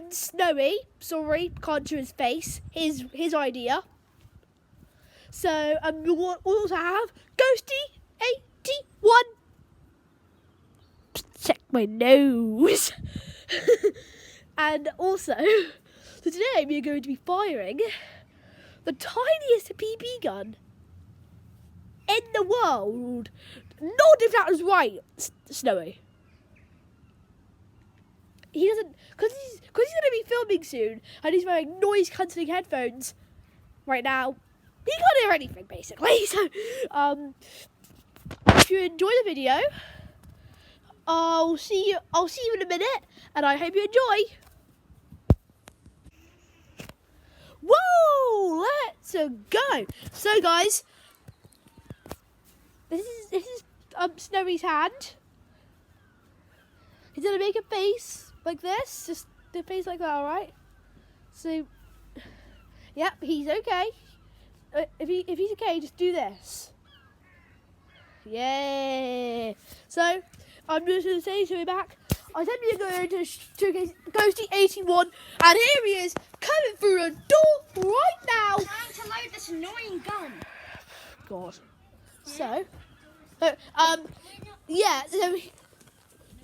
friend Snowy. Sorry, can't show his face. His idea. So we'll also have ghosty81. Check my nose. And also, so today we are going to be firing the tiniest BB gun in the world. Not if that was right, Snowy. He doesn't, because he's going to be filming soon, and he's wearing noise-cancelling headphones right now. He can't hear anything, basically. So, if you enjoy the video, I'll see you in a minute, and I hope you enjoy. Whoa! Let's go. So, guys, this is Snowy's hand. He's gonna make a face like this, just the face like that, all right? So, yep, he's okay. If he's okay, just do this. Yeah. So, I'm just gonna say to me back. I said we were going to showcase ghosty81, and here he is coming through a door right now. I'm trying to load this annoying gun. God. So, yeah. So.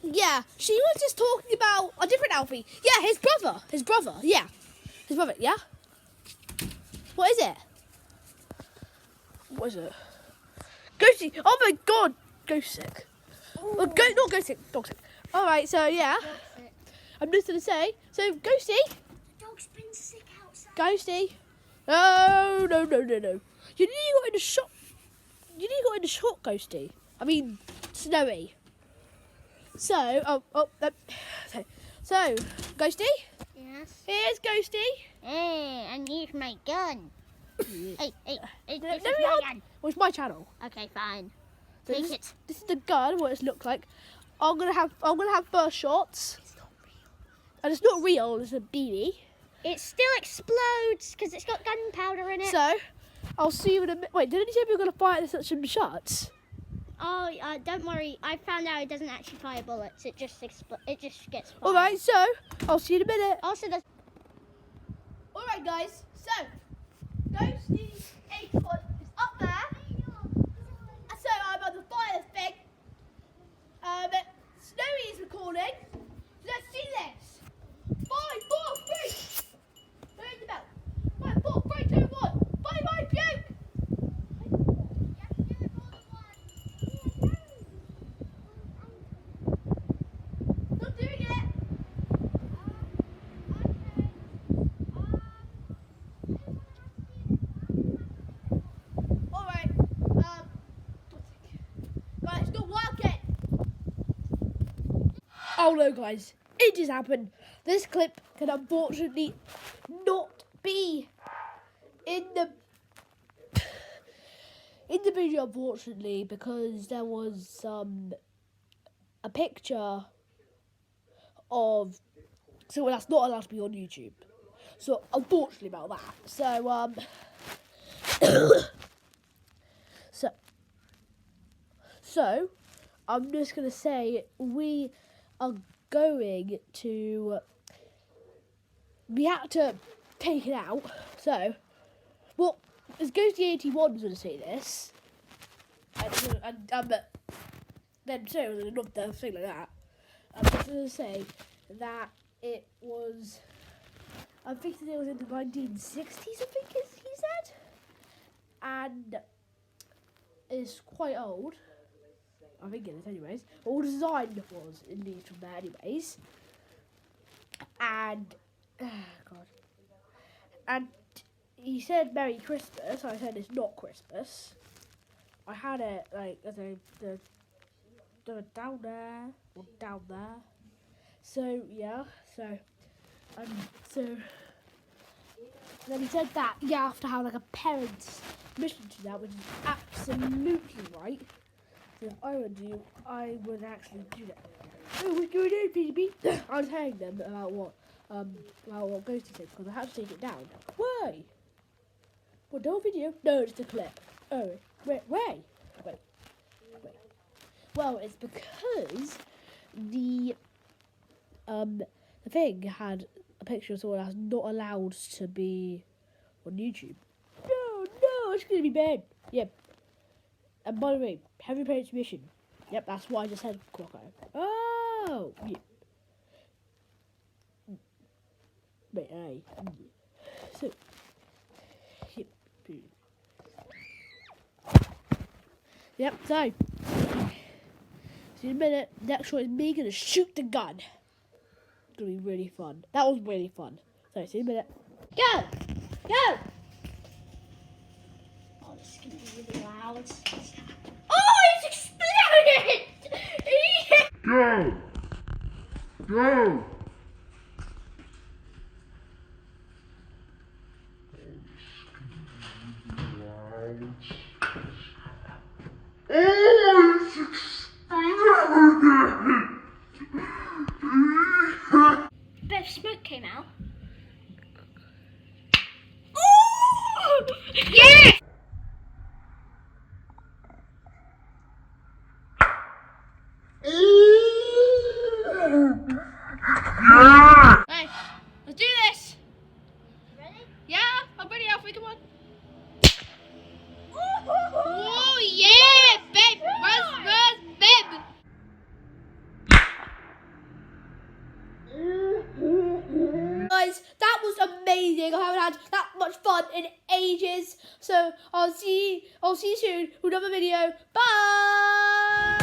Yeah, she was just talking about a different Alfie. Yeah, his brother. Yeah. His brother, yeah? What is it? What is it? Ghosty. Oh my God. Ghost sick. Oh, not ghost sick, dog sick. Alright, so yeah. I'm just going to say, so Ghosty. The dog's been sick outside. Ghosty. No. You nearly got in the shot, Ghosty. I mean, Snowy. So, so, Ghosty? Yes? Here's Ghosty. Hey, I need my gun. Hey, this Let is me my have- gun. Well, it's my channel. Okay, fine. So Take it. This is the gun, what it looks like. I'm gonna have first shots. It's not real. And it's not real, it's a BB. It still explodes because it's got gunpowder in it. So, I'll see you in a minute. Wait, didn't you say we were gonna fire this at some shots? Oh, don't worry. I found out it doesn't actually fire bullets. It just gets fired. Alright, so, I'll see you in a minute. Also, there's... Alright guys, so, ghosty81 is up there. So, I'm on the fire thing. Snowy is recording. Let's see this. 5, 4, 3. Where's the bell? 5, 4, 3, 2, 1. Bye, puke. Not doing it. Alright. Guys, it's not working. Oh no, guys. It just happened. This clip can unfortunately not be in the video, unfortunately, because there was a picture of someone that's not allowed to be on YouTube. So unfortunately about that. So so I'm just gonna say we are going to. We had to take it out. So, well, as ghosty81 was going to say this, and then so another thing like that. I was going to say that it was. I'm thinking it was in the 1960s. I think he said, and it's quite old. I think it is, anyways. All the design was indeed from there, anyways. And God. And he said Merry Christmas. I said it's not Christmas. I had it like the down there or down there. So yeah. So then he said that you have to have like a parent's mission to that, which is absolutely right. So if I would do, I would actually do that. Oh, what's going on, baby? I was telling them about what Ghosty said, because I had to take it down. Why? What, no video? No, just a clip. Oh, wait. Well, it's because the thing had a picture of someone that's not allowed to be on YouTube. No, it's gonna be bad. Yep. And by the way, have your parents' permission. Yep, that's what I just said, Crocodile. Oh, yep. But aye. So, yep. Yep, so. See you in a minute. Next one is me gonna shoot the gun. It's gonna be really fun. That was really fun. So, see you in a minute. Go! Go! Oh, this is gonna be really loud. Oh, it's exploded! Go! Go! Oh, it's exploded! A bit of smoke came out. Oh! Yeah! Hey, let's do this. Ready? Yeah, I'm ready, Alfie. Come on. Oh, yeah, babe! Run, babe! Guys, that was amazing. I haven't had that much fun in ages. So I'll see you soon with another video. Bye.